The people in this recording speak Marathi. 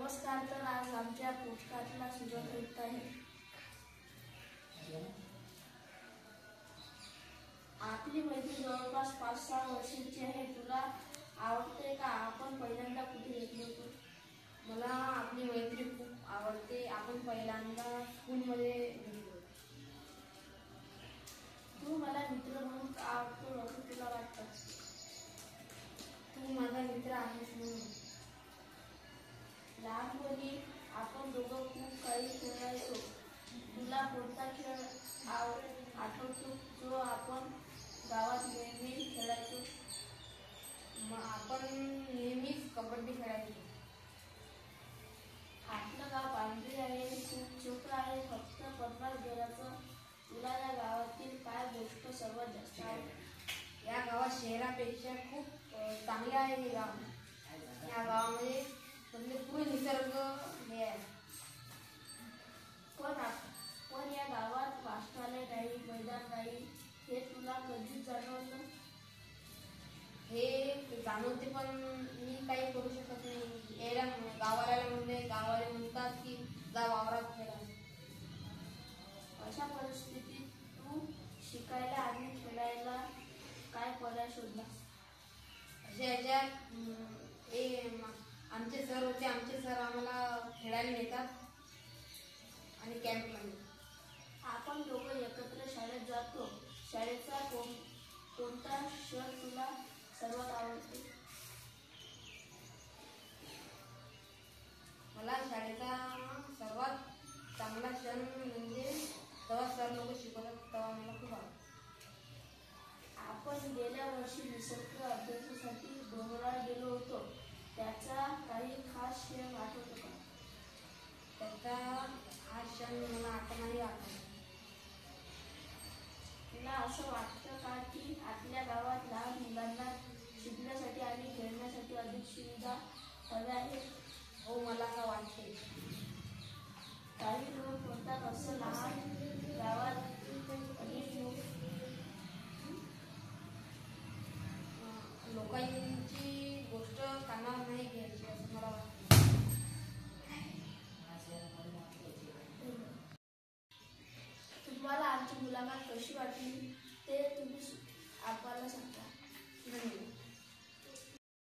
नमस्कार. तर आज आमच्या पोस्टकार्डला सुरुवात होत आहे. आपली मैत्री जवळपास 5-6 वर्षांची आहे. तुला आवडते का? आपण पहिल्यांदा कुठे भेटलो होतो? मला आपली मैत्री खूप आवडते. आपण पहिल्यांदा स्कूलमध्ये भेटलो. तू मला मित्र म्हणून का आवडतो असं तुला वाटतं? तू माझा मित्र आहेस म्हणून. लहानपणी आपण दोघं खूप काही खेळायचो. तुला कोणता खेळ आठवतो जो आपण गावात नेहमी खेळायचो? आपण नेहमीच कबड्डी खेळायचो. आपलं गाव पांढरी आहे, खूप छोटं आहे, फक्त 50 घराचं. तुला या गावातील काय गोष्ट सर्वात जास्त आवडते? या गावात शहरापेक्षा खूप चांगले आहे हे गाव. या गावामध्ये पूर्ण निसर्ग हे आहे. पण या गावात वाचनालय नाही, मैदान नाही, हे तुला कधीच जाणवलं? हे जाणवते, पण मी काही करू शकत नाही. यायला गावाला म्हणजे गावाला म्हणतात की जा वावरात खेळा. अशा परिस्थितीत तू शिकायला आणि खेळायला काय पर्याय शोधला? अशा ह्याच्यात आमचे सर होते. आमचे सर आम्हाला खेळायला नेतात आणि कॅम्पला नेतात. आपण दोघं एकत्र शाळेत जातो. शाळेचा कोणता क्षण तुला सर्वात आवडते? मला शाळेचा सर्वात चांगला क्षण म्हणजे तेव्हा सर लोक शिकवतात, तेव्हा मला खूप आवडतं. आपण गेल्या वर्षी निसर्ग अभ्यासासाठी डोंगरावर गेलो होतो. त्याचा काही खास क्षण आठवतो का? त्याचा हा क्षण मला आता नाही आठवत. तुला असं वाटतं का की आपल्या गावात लहान मुलांना शिकण्यासाठी आणि खेळण्यासाठी अधिक सुविधा हव्या आहेत? हो, मला का वाटते. काही लोक म्हणतात असं लहान गावात अनेक लोकांची गोष्ट कानावर नाही घ्यायची असं मला वाटतं. तुम्हाला आमची मुलाखत कशी वाटली ते तुम्ही आम्हाला सांगा.